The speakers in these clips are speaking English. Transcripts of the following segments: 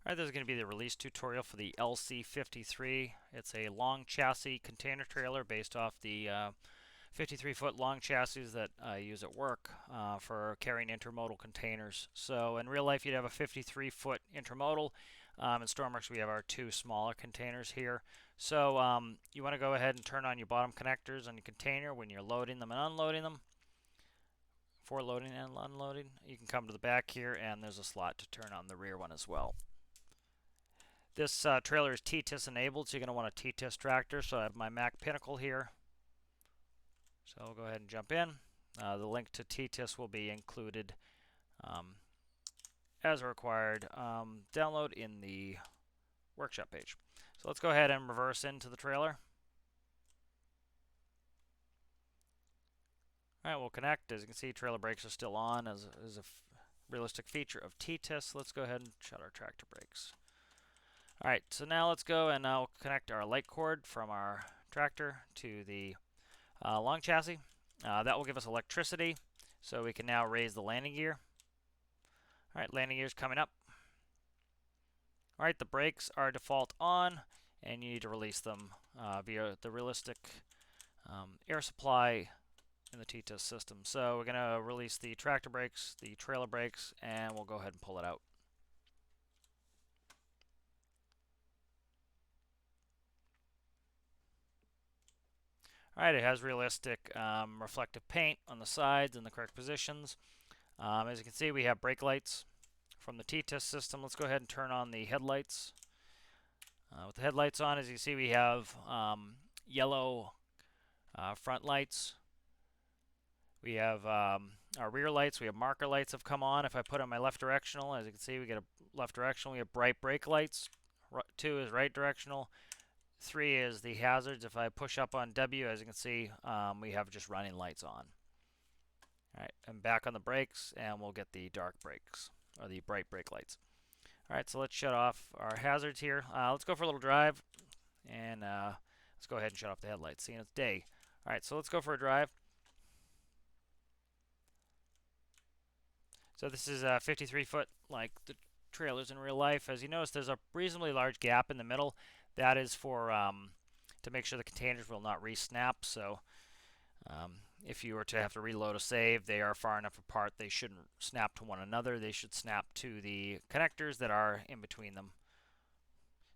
Alright, this is going to be the release tutorial for the LC53. It's a long chassis container trailer based off the 53-foot long chassis that I use at work for carrying intermodal containers. So in real life, you'd have a 53-foot intermodal. In Stormworks, we have our two smaller containers here. So you want to go ahead and turn on your bottom connectors on your container when you're loading them and unloading them. For loading and unloading, you can come to the back here, and there's a slot to turn on the rear one as well. This trailer is TTIS enabled, so you're going to want a TTIS tractor. So I have my Mack Pinnacle here. So I'll go ahead and jump in. The link to TTIS will be included as required. Download in the workshop page. So let's go ahead and reverse into the trailer. All right, we'll connect. As you can see, trailer brakes are still on as a realistic feature of TTIS. Let's go ahead and shut our tractor brakes. All right, so now let's go and I'll connect our light cord from our tractor to the long chassis. That will give us electricity, so we can now raise the landing gear. All right, landing gear's coming up. All right, the brakes are default on, and you need to release them via the realistic air supply in the TTIS system. So we're going to release the tractor brakes, the trailer brakes, and we'll go ahead and pull it out. All right, it has realistic reflective paint on the sides in the correct positions. As you can see, we have brake lights from the TTIS system. Let's go ahead and turn on the headlights. With the headlights on, as you can see, we have yellow front lights. We have our rear lights. We have marker lights have come on. If I put on my left directional, as you can see, we get a left directional. We have bright brake lights. 2 is right directional. 3 is the hazards. If I push up on W, as you can see, we have just running lights on. All right, I'm back on the brakes, and we'll get the dark brakes, or the bright brake lights. All right, so let's shut off our hazards here. Let's go for a little drive, and let's go ahead and shut off the headlights. See, it's day. All right, so let's go for a drive. So this is a 53-foot, like the trailers in real life. As you notice, there's a reasonably large gap in the middle. That is for to make sure the containers will not re-snap. So if you were to have to reload a save, they are far enough apart. They shouldn't snap to one another. They should snap to the connectors that are in between them.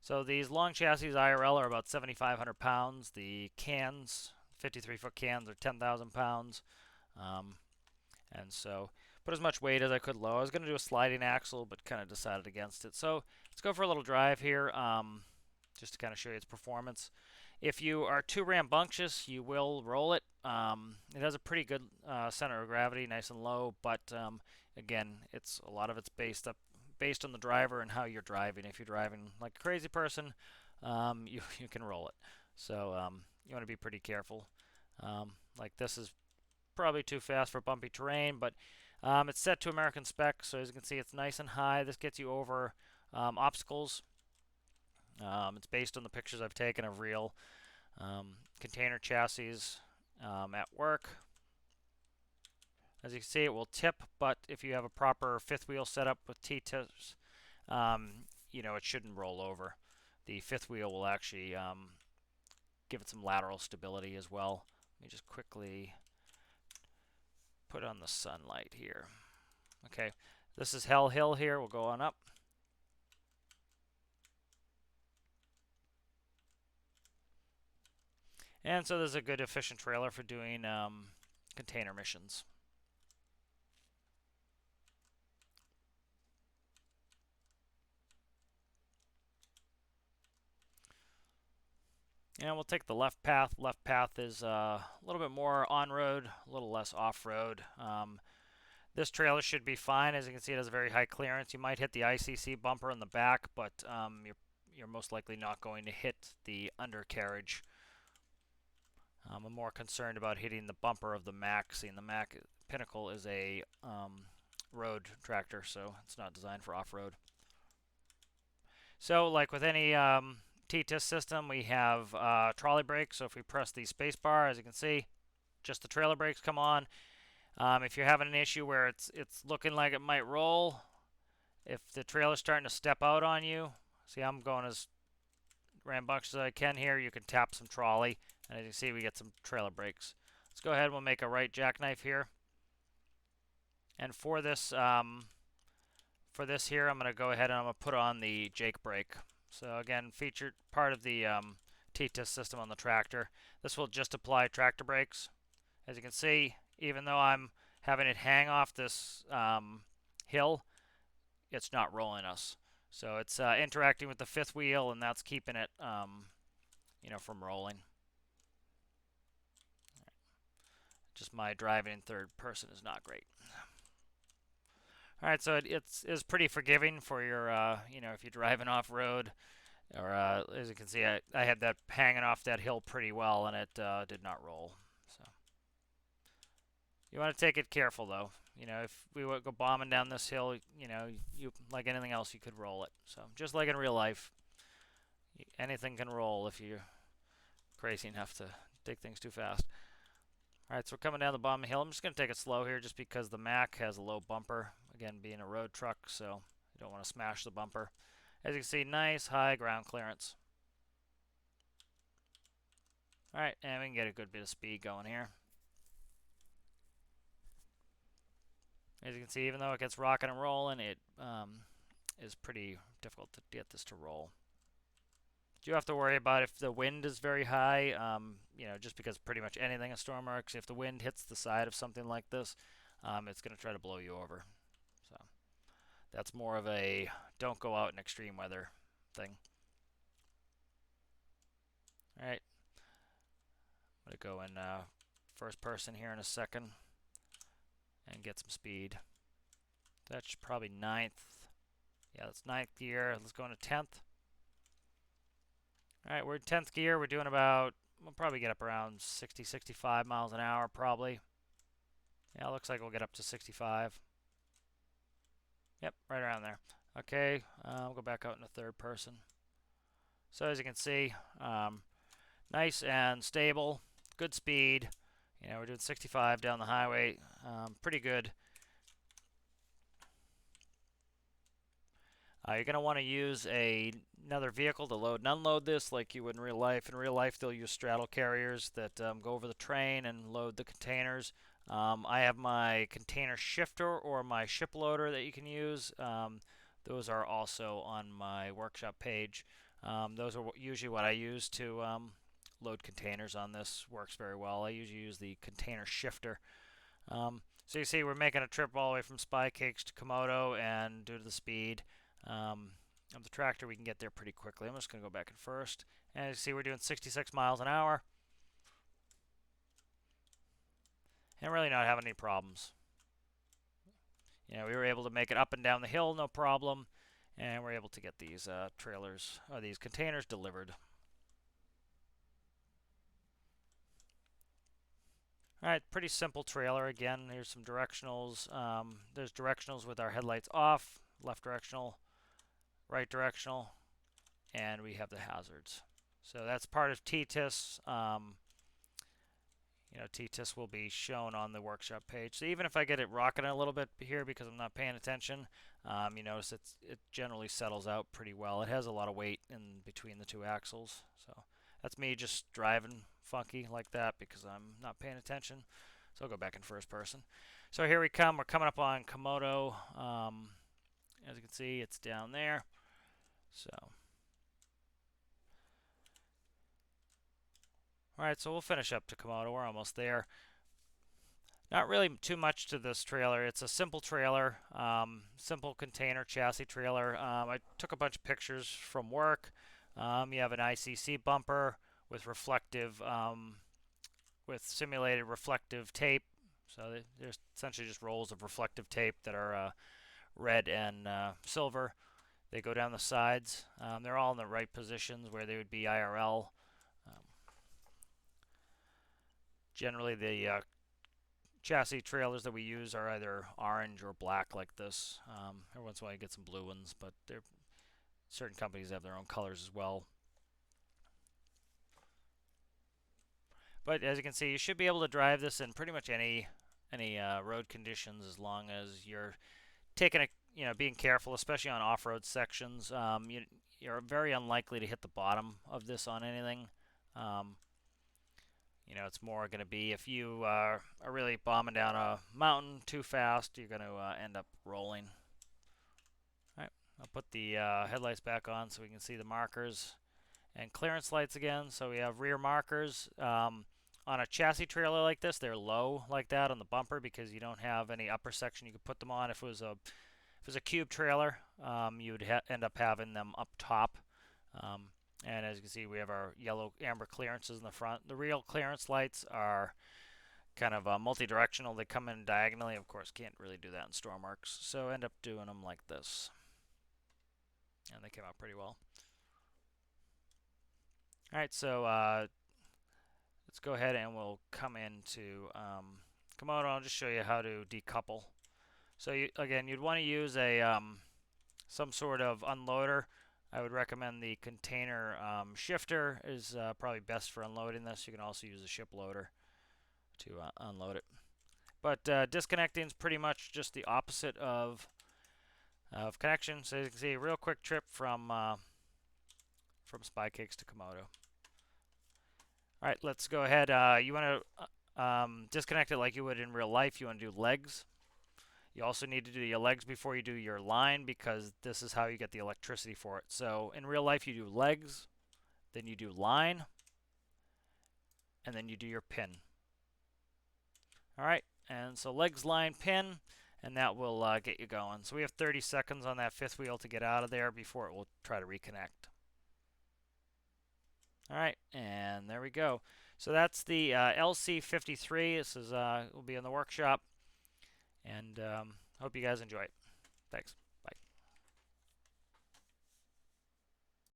So these long chassis IRL are about 7,500 pounds. The cans, 53-foot cans, are 10,000 pounds. And so put as much weight as I could low. I was going to do a sliding axle, but kind of decided against it. So let's go for a little drive here, just to kind of show you its performance. If you are too rambunctious, you will roll it. It has a pretty good center of gravity, nice and low, but again, a lot of it's based on the driver and how you're driving. If you're driving like a crazy person, you can roll it. So you want to be pretty careful. Like this is probably too fast for bumpy terrain, but it's set to American spec, so as you can see, it's nice and high. This gets you over obstacles. It's based on the pictures I've taken of real container chassis at work. As you can see, it will tip, but if you have a proper fifth wheel setup with T-tips, it shouldn't roll over. The fifth wheel will actually give it some lateral stability as well. Let me just quickly put on the sunlight here. Okay, this is Hell Hill here. We'll go on up. And so this is a good efficient trailer for doing container missions. And we'll take the left path. Left path is a little bit more on-road, a little less off-road. This trailer should be fine. As you can see, it has a very high clearance. You might hit the ICC bumper in the back, but you're most likely not going to hit the undercarriage. I'm more concerned about hitting the bumper of the Mack. Seeing the Mack Pinnacle is a road tractor, so it's not designed for off-road. So, like with any TTIS system, we have trolley brakes. So if we press the space bar, as you can see, just the trailer brakes come on. If you're having an issue where it's looking like it might roll, If the trailer's starting to step out on you, see I'm going as rambunctious as I can here, you can tap some trolley, and as you can see we get some trailer brakes. Let's go ahead and we'll make a right jackknife here. And for this here, I'm going to go ahead and I'm going to put on the Jake brake. So again, featured part of the TTIS system on the tractor. This will just apply tractor brakes. As you can see, even though I'm having it hang off this hill, it's not rolling us. So it's interacting with the fifth wheel, and that's keeping it, from rolling. Just my driving in third person is not great. All right, so it's pretty forgiving for your, if you're driving off road, or as you can see, I had that hanging off that hill pretty well, and it did not roll. So you want to take it careful though. If we would go bombing down this hill, you like anything else, you could roll it. So just like in real life, anything can roll if you're crazy enough to take things too fast. All right, so we're coming down the bottom of the hill. I'm just going to take it slow here just because the Mack has a low bumper. Again, being a road truck, so you don't want to smash the bumper. As you can see, nice high ground clearance. All right, and we can get a good bit of speed going here. As you can see, even though it gets rocking and rolling, it is pretty difficult to get this to roll. You have to worry about if the wind is very high, just because pretty much anything in storm arcs, if the wind hits the side of something like this, it's going to try to blow you over. So that's more of a don't go out in extreme weather thing. All right, I'm going to go in first person here in a second and get some speed. That's probably 9th. Yeah, that's 9th gear. Let's go into 10th. All right, we're in 10th gear. We're doing about, we'll probably get up around 60, 65 miles an hour probably. Yeah, it looks like we'll get up to 65. Yep, right around there. Okay, we'll go back out into third person. So as you can see, nice and stable, good speed. We're doing 65 down the highway, pretty good. You're going to want to use another vehicle to load and unload this like you would in real life. In real life, they'll use straddle carriers that go over the train and load the containers. I have my container shifter or my ship loader that you can use. Those are also on my workshop page. Those are usually what I use to load containers on this. Works very well. I usually use the container shifter. So you see we're making a trip all the way from Spy Cakes to Komodo, and due to the speed of the tractor, we can get there pretty quickly. I'm just going to go back in first. And you see we're doing 66 miles an hour. And really not having any problems. We were able to make it up and down the hill, no problem. And we're able to get these trailers, or these containers delivered. Alright, pretty simple trailer. Again, here's some directionals. There's directionals with our headlights off, left directional, right directional, and we have the hazards. So that's part of TTIS. TTIS will be shown on the workshop page. So even if I get it rocking a little bit here because I'm not paying attention, you notice it generally settles out pretty well. It has a lot of weight in between the two axles. So that's me just driving funky like that because I'm not paying attention. So I'll go back in first person. So here we come. We're coming up on Komodo. As you can see, it's down there. So, all right, so we'll finish up to Komodo. We're almost there. Not really too much to this trailer. It's a simple trailer, simple container chassis trailer. I took a bunch of pictures from work. You have an ICC bumper with reflective, with simulated reflective tape. So there's essentially just rolls of reflective tape that are red and silver. They go down the sides. They're all in the right positions where they would be IRL. Generally, the chassis trailers that we use are either orange or black like this. Every once in a while you get some blue ones, but certain companies have their own colors as well. But as you can see, you should be able to drive this in pretty much any road conditions as long as you're taking being careful, especially on off-road sections. You're very unlikely to hit the bottom of this on anything. Um, it's more going to be if you are really bombing down a mountain too fast, you're going to end up rolling. All right, I'll put the headlights back on so we can see the markers and clearance lights again. So we have rear markers. On a chassis trailer like this, they're low like that on the bumper because you don't have any upper section you could put them on. If it was a cube trailer, you would end up having them up top. And as you can see, we have our yellow amber clearances in the front. The real clearance lights are kind of multi-directional. They come in diagonally. Of course, can't really do that in Stormworks, so end up doing them like this. And they came out pretty well. All right, so let's go ahead and we'll come into Komodo. I'll just show you how to decouple. So again, you'd want to use a some sort of unloader. I would recommend the container shifter is probably best for unloading this. You can also use a ship loader to unload it. But disconnecting is pretty much just the opposite of connection. So you can see a real quick trip from Spycakes to Komodo. All right, let's go ahead. You want to disconnect it like you would in real life. You want to do legs. You also need to do your legs before you do your line because this is how you get the electricity for it. So in real life, you do legs, then you do line, and then you do your pin. All right, and so legs, line, pin, and that will get you going. So we have 30 seconds on that fifth wheel to get out of there before it will try to reconnect. All right, and there we go. So that's the LC53. This is will be in the workshop, and hope you guys enjoy it. Thanks.